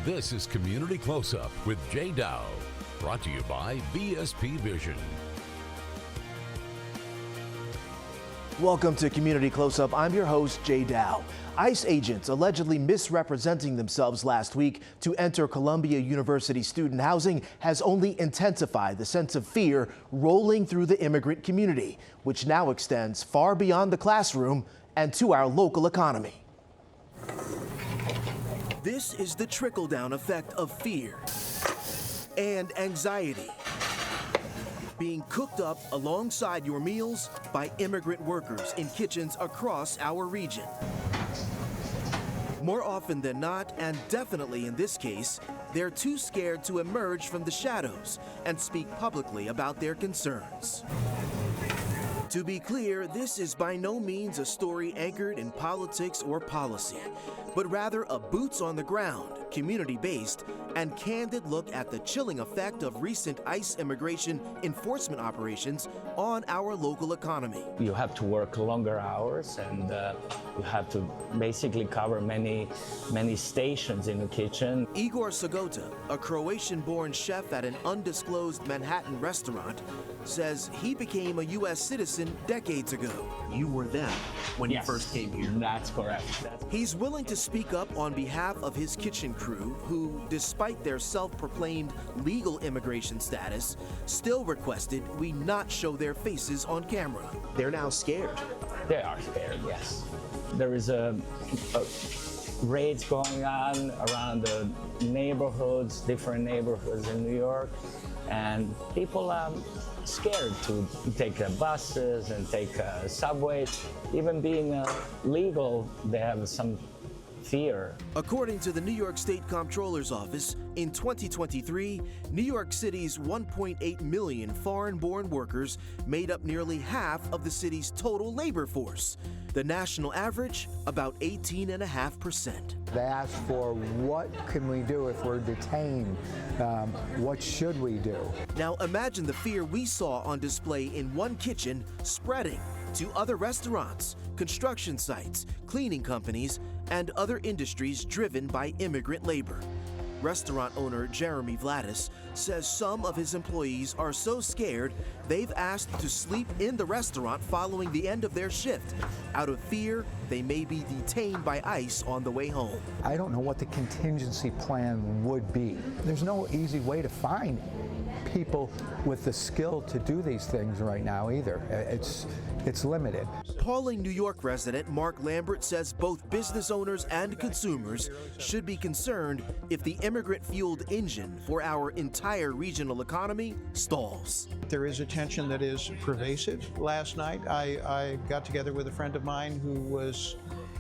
This is Community CloseUp with Jay Dow, brought to you by BSP Vision. Welcome to Community CloseUp. I'm your host, Jay Dow. ICE agents allegedly misrepresenting themselves last week to enter Columbia University student housing has only intensified the sense of fear rolling through the immigrant community, which now extends far beyond the classroom and to our local economy. This is the trickle-down effect of fear and anxiety being cooked up alongside your meals by immigrant workers in kitchens across our region. More often than not, and definitely in this case, they're too scared to emerge from the shadows and speak publicly about their concerns. To be clear, this is by no means a story anchored in politics or policy, but rather a boots-on-the-ground, community-based, and candid look at the chilling effect of recent ICE immigration enforcement operations on our local economy. You have to work longer hours, and you have to basically cover many stations in the kitchen. Igor Sagota, a Croatian-born chef at an undisclosed Manhattan restaurant, says he became a U.S. citizen decades ago. You were then when you first came here. That's correct. He's willing to speak up on behalf of his kitchen crew, who, despite their self-proclaimed legal immigration status, still requested we not show their faces on camera. They're now scared. They are scared, yes. There is a raids going on around the neighborhoods, different neighborhoods in New York, and people are scared to take buses and take subways. Even being legal, they have some fear. According to the New York State Comptroller's Office, in 2023, New York City's 1.8 million foreign-born workers made up nearly half of the city's total labor force. The national average, about 18.5%. They asked for what can we do if we're detained? What should we do? Now imagine the fear we saw on display in one kitchen spreading to other restaurants, construction sites, cleaning companies, and other industries driven by immigrant labor. Restaurant owner Jeremy Vladis says some of his employees are so scared they've asked to sleep in the restaurant following the end of their shift, out of fear they may be detained by ICE on the way home. I don't know what the contingency plan would be. There's no easy way to find people with the skill to do these things right now either. It's limited. Pauling, New York resident Mark Lambert says both business owners and consumers should be concerned if the immigrant-fueled engine for our entire regional economy stalls. There is a tension that is pervasive. Last night, I got together with a friend of mine who was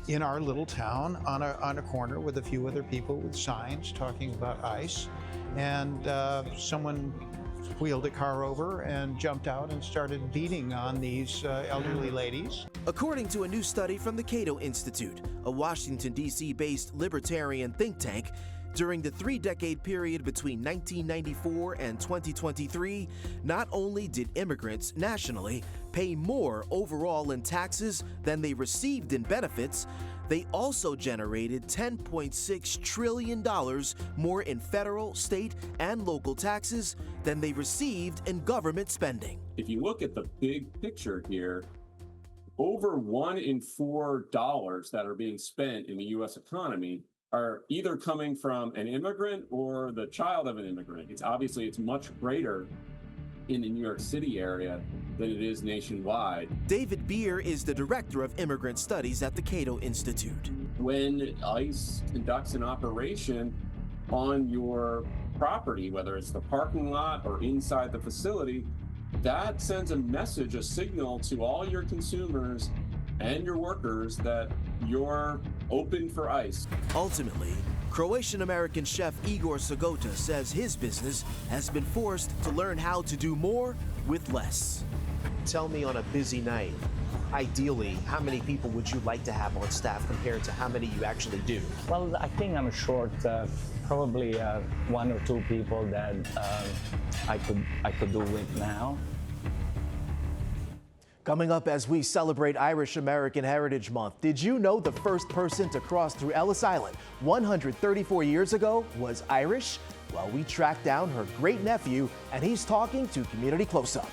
in our little town on a corner with a few other people with signs talking about ICE, and someone wheeled a car over and jumped out and started beating on these elderly ladies. According to a new study from the Cato Institute, a Washington, D.C.-based libertarian think tank, during the 3-decade period between 1994 and 2023, not only did immigrants nationally pay more overall in taxes than they received in benefits, they also generated $10.6 trillion more in federal, state, and local taxes than they received in government spending. If you look at the big picture here, over 1 in 4 dollars that are being spent in the U.S. economy are either coming from an immigrant or the child of an immigrant. It's much greater in the New York City area than it is nationwide. David Beer is the director of immigrant studies at the Cato Institute. When ICE conducts an operation on your property, whether it's the parking lot or inside the facility, that sends a message, a signal to all your consumers and your workers that you're open for ICE. Ultimately, Croatian-American chef Igor Sagota says his business has been forced to learn how to do more with less. Tell me, on a busy night, ideally, how many people would you like to have on staff compared to how many you actually do? Well, I think I'm short probably 1 or 2 people that I could do with now. Coming up as we celebrate Irish American Heritage Month, did you know the first person to cross through Ellis Island 134 years ago was Irish? Well, we tracked down her great-nephew, and he's talking to Community CloseUp.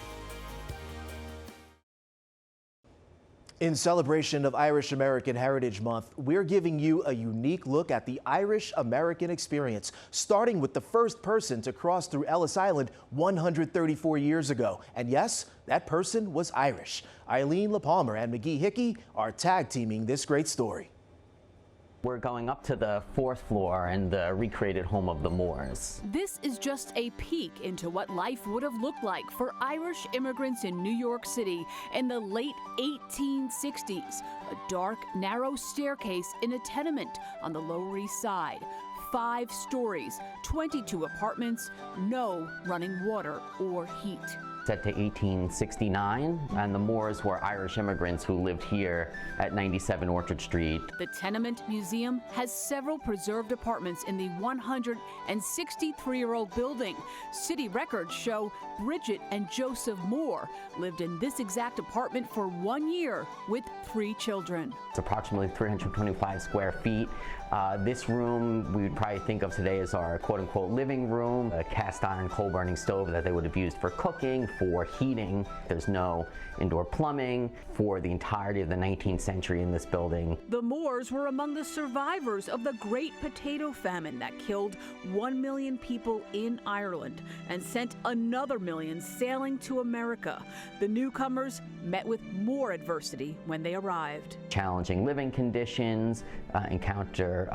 In celebration of Irish American Heritage Month, we're giving you a unique look at the Irish American experience, starting with the first person to cross through Ellis Island 134 years ago. And yes, that person was Irish. Eileen, Lehpamer, and Magee Hickey are tag teaming this great story. We're going up to the 4th floor and the recreated home of the Moores. This is just a peek into what life would have looked like for Irish immigrants in New York City in the late 1860s. A dark, narrow staircase in a tenement on the Lower East Side. 5 stories, 22 apartments, no running water or heat. Set to 1869, and the Moores were Irish immigrants who lived here at 97 Orchard Street. The Tenement Museum has several preserved apartments in the 163-year-old building. City records show Bridget and Joseph Moore lived in this exact apartment for 1 year with 3 children. It's approximately 325 square feet. This room we would probably think of today as our quote-unquote living room, a cast iron coal burning stove that they would have used for cooking, for heating. There's no indoor plumbing for the entirety of the 19th century in this building. The Moores were among the survivors of the Great Potato Famine that killed 1 million people in Ireland and sent another million sailing to America. The newcomers met with more adversity when they arrived. Challenging living conditions, encounter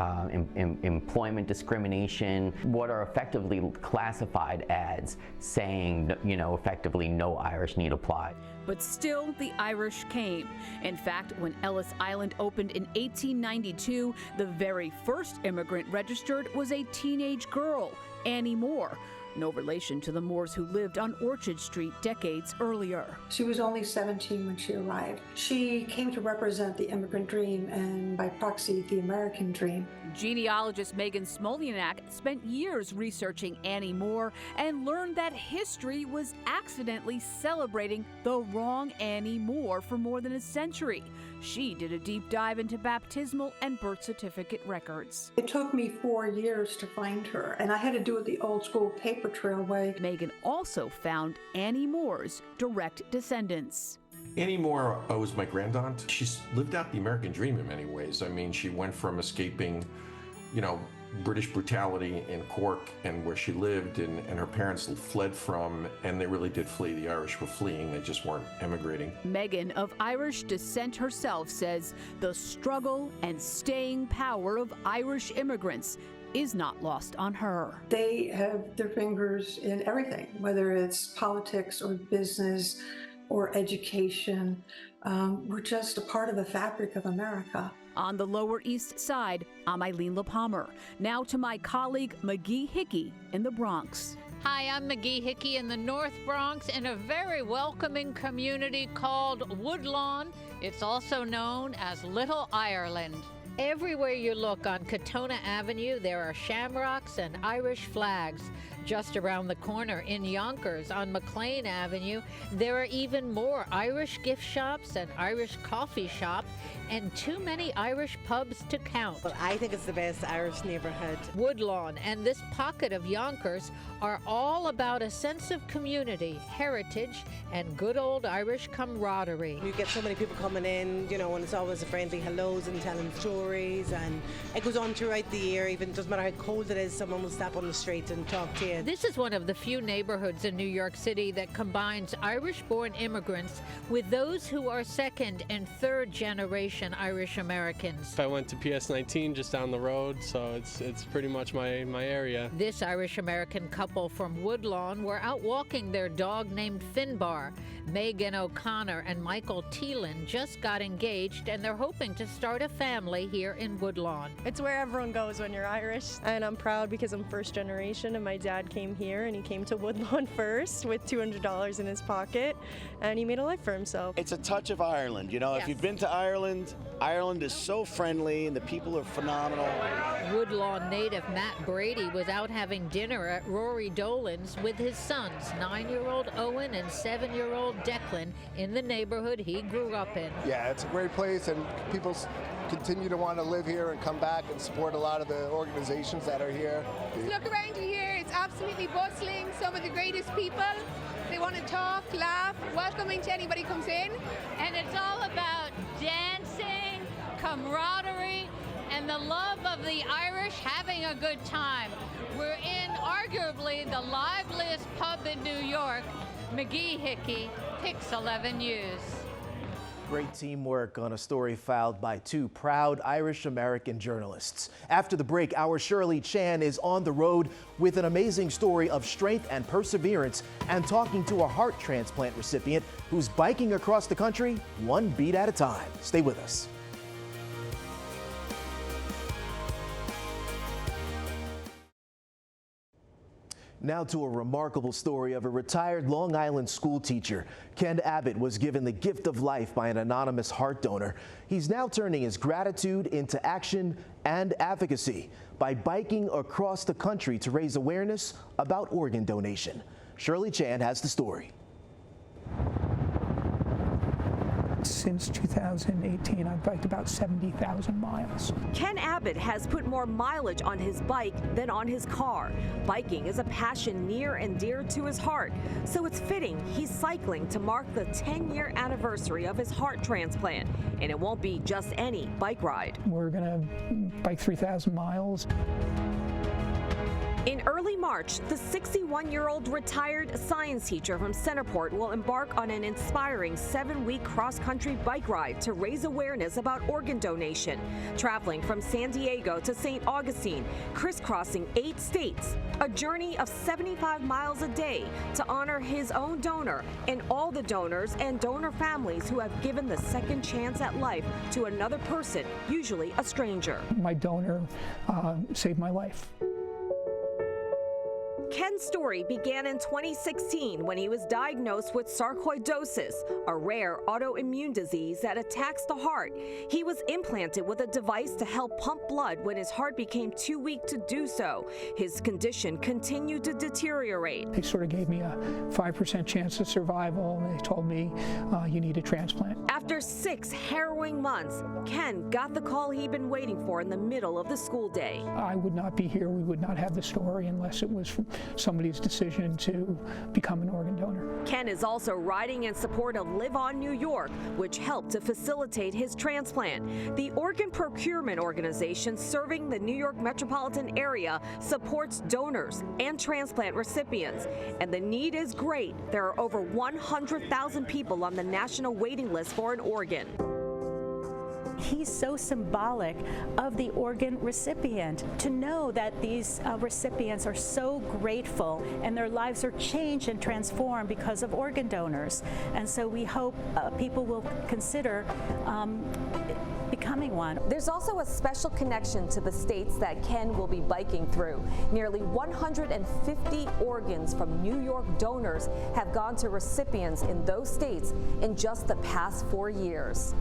employment discrimination, what are effectively classified as saying, effectively no Irish need apply. But still, the Irish came. In fact, when Ellis Island opened in 1892, the very first immigrant registered was a teenage girl, Annie Moore. No relation to the Moores who lived on Orchard Street decades earlier. She was only 17 when she arrived. She came to represent the immigrant dream and, by proxy, the American dream. Genealogist Megan Smolyanak spent years researching Annie Moore and learned that history was accidentally celebrating the wrong Annie Moore for more than a century. She did a deep dive into baptismal and birth certificate records. It took me 4 years to find her, and I had to do it the old school paper trail way. Megan also found Annie Moore's direct descendants. Annie Moore was my grandaunt. She's lived out the American dream in many ways. I mean, she went from escaping, British brutality in Cork and where she lived and her parents fled from, and they really did flee. The Irish were fleeing, they just weren't emigrating. Megan, of Irish descent herself, says the struggle and staying power of Irish immigrants is not lost on her. They have their fingers in everything, whether it's politics or business or education. We're just a part of the fabric of America. On the Lower East Side, I'm Eileen Lehpamer. Now to my colleague Magee Hickey in the Bronx. Hi, I'm Magee Hickey in the North Bronx in a very welcoming community called Woodlawn. It's also known as Little Ireland. Everywhere you look on Katona Avenue, there are shamrocks and Irish flags. Just around the corner in Yonkers on McLean Avenue, there are even more Irish gift shops and Irish coffee shop, and too many Irish pubs to count. Well, I think it's the best Irish neighborhood. Woodlawn and this pocket of Yonkers are all about a sense of community, heritage, and good old Irish camaraderie. You get so many people coming in, and it's always a friendly hellos and telling stories, and it goes on throughout the year. Even doesn't matter how cold it is, someone will stop on the street and talk to you. This is one of the few neighborhoods in New York City that combines Irish-born immigrants with those who are second and third generation Irish Americans. I went to PS 19 just down the road, so it's pretty much my area. This Irish American couple from Woodlawn were out walking their dog named Finbar. Megan O'Connor and Michael Thielen just got engaged, and they're hoping to start a family here in Woodlawn. It's where everyone goes when you're Irish, and I'm proud because I'm first generation, and my dad came here, and he came to Woodlawn first with $200 in his pocket, and he made a life for himself. It's a touch of Ireland, Yes. If you've been to Ireland, Ireland is so friendly and the people are phenomenal. Woodlawn native Matt Brady was out having dinner at Rory Dolan's with his sons, 9-year-old Owen and 7-year-old Declan, in the neighborhood he grew up in. Yeah, it's a great place, and people continue to want to live here and come back and support a lot of the organizations that are here. Look around here, it's absolutely bustling. Some of the greatest people. They want to talk, laugh, welcoming to anybody who comes in. And it's all about dancing, camaraderie, and the love of the Irish having a good time. We're in arguably the liveliest pub in New York, Magee Hickey, Pix 11 News. Great teamwork on a story filed by two proud Irish-American journalists. After the break, our Shirley Chan is on the road with an amazing story of strength and perseverance and talking to a heart transplant recipient who's biking across the country one beat at a time. Stay with us. Now to a remarkable story of a retired Long Island school teacher. Ken Abbott was given the gift of life by an anonymous heart donor. He's now turning his gratitude into action and advocacy by biking across the country to raise awareness about organ donation. Shirley Chan has the story. Since 2018, I've biked about 70,000 miles. Ken Abbott has put more mileage on his bike than on his car. Biking is a passion near and dear to his heart, so it's fitting he's cycling to mark the 10-year anniversary of his heart transplant. And it won't be just any bike ride. We're gonna bike 3,000 miles. In early March, the 61-year-old retired science teacher from Centerport will embark on an inspiring 7-week cross-country bike ride to raise awareness about organ donation, traveling from San Diego to St. Augustine, crisscrossing 8 states, a journey of 75 miles a day to honor his own donor and all the donors and donor families who have given the second chance at life to another person, usually a stranger. My donor saved my life. Ken's story began in 2016 when he was diagnosed with sarcoidosis, a rare autoimmune disease that attacks the heart. He was implanted with a device to help pump blood when his heart became too weak to do so. His condition continued to deteriorate. They sort of gave me a 5% chance of survival, and they told me you need a transplant. After 6 harrowing months, Ken got the call he'd been waiting for in the middle of the school day. I would not be here, we would not have the story unless it was from somebody's decision to become an organ donor. Ken is also riding in support of Live On New York, which helped to facilitate his transplant. The organ procurement organization serving the New York metropolitan area supports donors and transplant recipients, and the need is great. There are over 100,000 people on the national waiting list for an organ. He's so symbolic of the organ recipient. To know that these recipients are so grateful and their lives are changed and transformed because of organ donors. And so we hope people will consider becoming one. There's also a special connection to the states that Ken will be biking through. Nearly 150 organs from New York donors have gone to recipients in those states in just the past 4 years.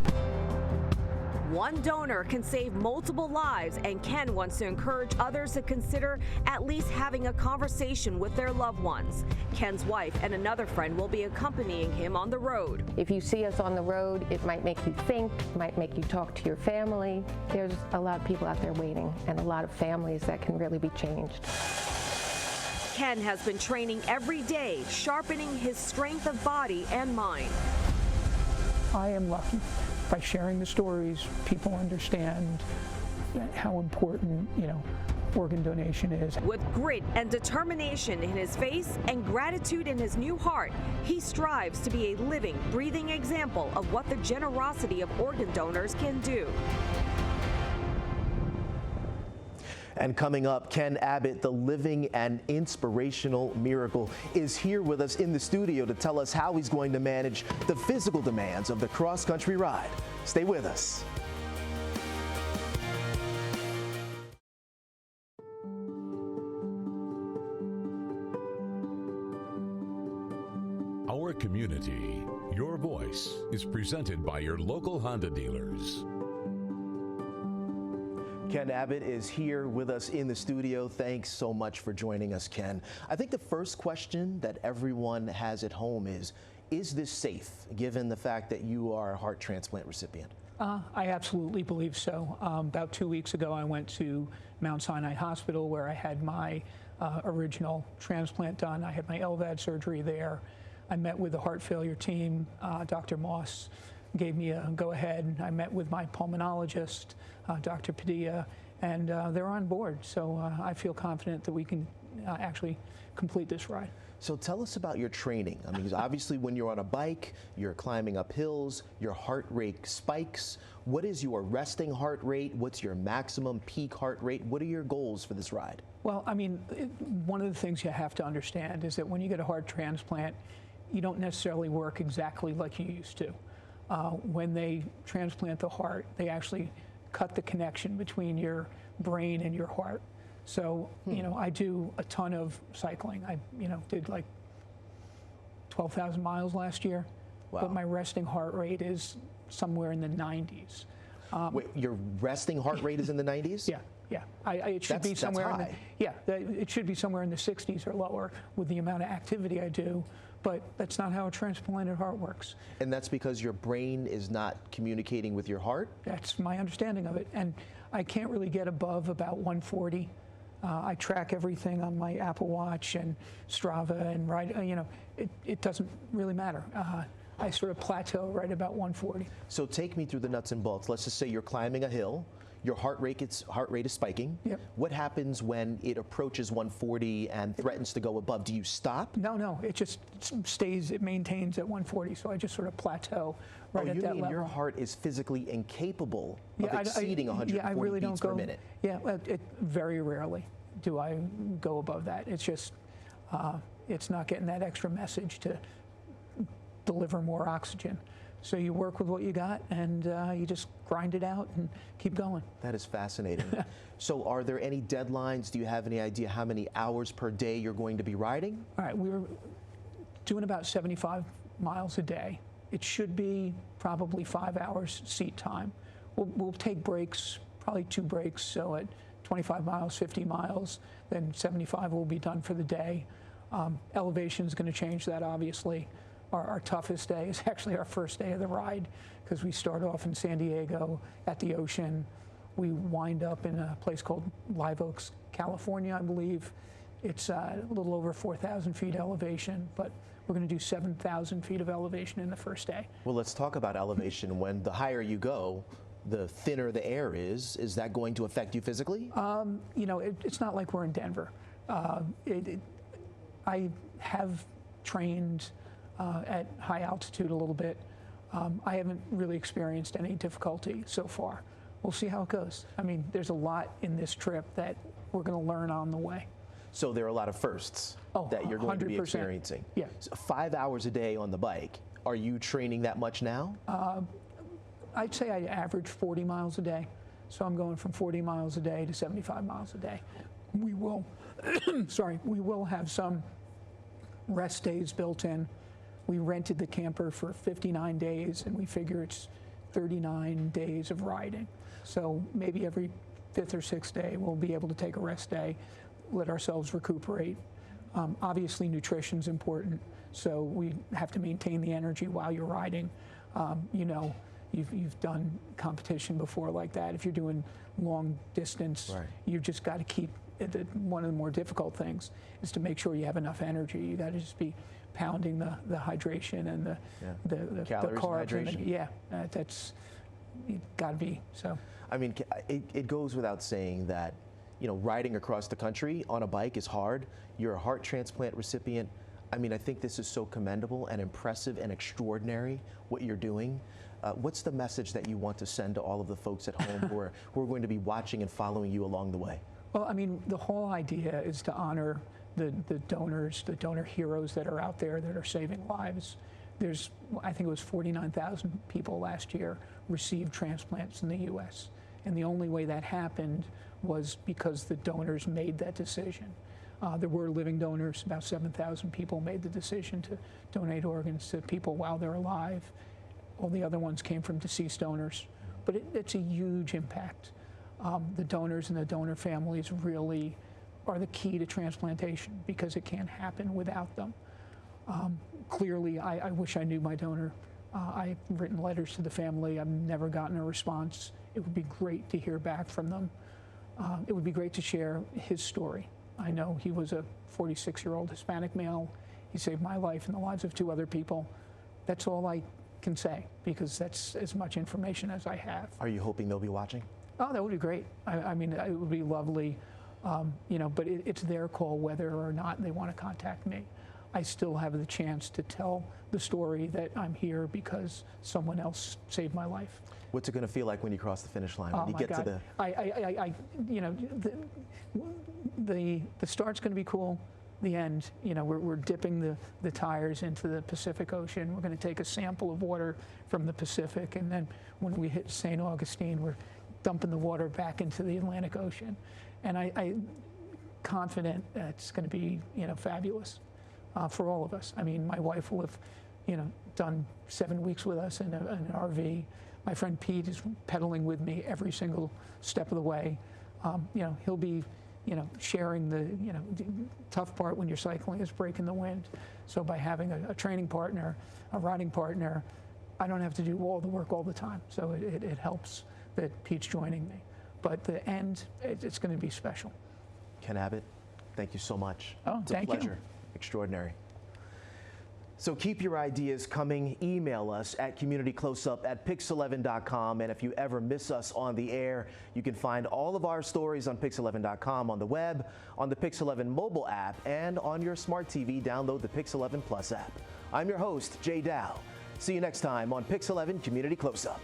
One donor can save multiple lives, and Ken wants to encourage others to consider at least having a conversation with their loved ones. Ken's wife and another friend will be accompanying him on the road. If you see us on the road, it might make you think, might make you talk to your family. There's a lot of people out there waiting, and a lot of families that can really be changed. Ken has been training every day, sharpening his strength of body and mind. I am lucky. By sharing the stories, people understand how important, organ donation is. With grit and determination in his face and gratitude in his new heart, he strives to be a living, breathing example of what the generosity of organ donors can do. And coming up, Ken Abbott, the living and inspirational miracle, is here with us in the studio to tell us how he's going to manage the physical demands of the cross-country ride. Stay with us. Our community, your voice, is presented by your local Honda dealers. Ken Abbott is here with us in the studio. Thanks so much for joining us, Ken. I think the first question that everyone has at home is this safe, given the fact that you are a heart transplant recipient? I absolutely believe so. About 2 weeks ago, I went to Mount Sinai Hospital where I had my original transplant done. I had my LVAD surgery there. I met with the heart failure team. Dr. Moss gave me a go-ahead. I met with my pulmonologist, Dr. Padilla, and they're on board. So I feel confident that we can actually complete this ride. So tell us about your training. I mean, obviously when you're on a bike, you're climbing up hills, your heart rate spikes. What is your resting heart rate? What's your maximum peak heart rate? What are your goals for this ride? Well, I mean, one of the things you have to understand is that when you get a heart transplant, you don't necessarily work exactly like you used to. When they transplant the heart, they actually cut the connection between your brain and your heart. So, you know, I do a ton of cycling. I, did like 12,000 miles last year. Wow. But my resting heart rate is somewhere in the 90s. Wait, your resting heart rate is in the 90s? Yeah, yeah. It should be somewhere. That's high. It should be somewhere in the 60s or lower with the amount of activity I do. But that's not how a transplanted heart works. And that's because your brain is not communicating with your heart? That's my understanding of it. And I can't really get above about 140. I track everything on my Apple Watch and Strava and it doesn't really matter. I sort of plateau right about 140. So take me through the nuts and bolts. Let's just say you're climbing a hill. Your heart rate is spiking. Yep. What happens when it approaches 140 and threatens to go above? Do you stop? No, it just stays, it maintains at 140, so I just sort of plateau right at that level. You mean your heart is physically incapable of exceeding 140 beats per minute? Yeah, very rarely do I go above that. It's just, it's not getting that extra message to deliver more oxygen. So you work with what you got, and you just grind it out and keep going. That is fascinating. So are there any deadlines? Do you have any idea how many hours per day you're going to be riding? All right, we're doing about 75 miles a day. It should be probably 5 hours seat time. We'll take breaks, probably 2 breaks, so at 25 miles, 50 miles, then 75 will be done for the day. Elevation is going to change that, obviously. Our toughest day is actually our first day of the ride because we start off in San Diego at the ocean. We wind up in a place called Live Oaks, California, I believe. It's a little over 4,000 feet elevation, but we're going to do 7,000 feet of elevation in the first day. Well, let's talk about elevation. When the higher you go, the thinner the air is. Is that going to affect you physically? It's not like we're in Denver. I have trained at high altitude a little bit. I haven't really experienced any difficulty so far. We'll see how it goes. I mean, there's a lot in this trip that we're going to learn on the way. So there are a lot of firsts that you're going 100%. To be experiencing. Yeah. So 5 hours a day on the bike. Are you training that much now? I'd say I average 40 miles a day. So I'm going from 40 miles a day to 75 miles a day. We will, we will have some rest days built in. We rented the camper for 59 days, and we figure it's 39 days of riding. So maybe every 5th or 6th day, we'll be able to take a rest day, let ourselves recuperate. Obviously, nutrition's important, so we have to maintain the energy while you're riding. You've done competition before like that. If you're doing long distance, you've just got to keep it. One of the more difficult things is to make sure you have enough energy. You got to just be pounding the hydration and the calories carbs. And hydration. That's got to be so. I mean, it goes without saying that, riding across the country on a bike is hard. You're a heart transplant recipient. I mean, I think this is so commendable and impressive and extraordinary what you're doing. What's the message that you want to send to all of the folks at home who are going to be watching and following you along the way? Well, I mean, the whole idea is to honor the donors, the donor heroes that are out there that are saving lives. There's, I think it was 49,000 people last year received transplants in the U.S. And the only way that happened was because the donors made that decision. There were living donors. About 7,000 people made the decision to donate organs to people while they're alive. All the other ones came from deceased donors. But it's a huge impact. The donors and the donor families really are the key to transplantation because it can't happen without them. Clearly, I wish I knew my donor. I've written letters to the family. I've never gotten a response. It would be great to hear back from them. It would be great to share his story. I know he was a 46-year-old Hispanic male. He saved my life and the lives of 2 other people. That's all I can say because that's as much information as I have. Are you hoping they'll be watching? Oh, that would be great. I mean, it would be lovely, you know, but it's their call whether or not they want to contact me. I still have the chance to tell the story that I'm here because someone else saved my life. What's it going to feel like when you cross the finish line? When you get to the... you know, the start's going to be cool. The end, you know, we're dipping the tires into the Pacific Ocean. We're going to take a sample of water from the Pacific, and then when we hit St. Augustine, we're dumping the water back into the Atlantic Ocean. And I'm confident that it's going to be, you know, fabulous for all of us. I mean, my wife will have, you know, done 7 weeks with us in an RV. My friend Pete is pedaling with me every single step of the way. You know, he'll be, you know, sharing the, you know, tough part when you're cycling is breaking the wind. So by having a training partner, a riding partner, I don't have to do all the work all the time. So it helps that Pete's joining me. But the end, it's going to be special. Ken Abbott, thank you so much. Oh, it's thank a pleasure. you. Extraordinary. So keep your ideas coming. Email us at communitycloseup@pix11.com. And if you ever miss us on the air, you can find all of our stories on pix11.com, on the web, on the Pix11 mobile app, and on your smart TV. Download the Pix11 Plus app. I'm your host, Jay Dow. See you next time on Pix11 Community Close-Up.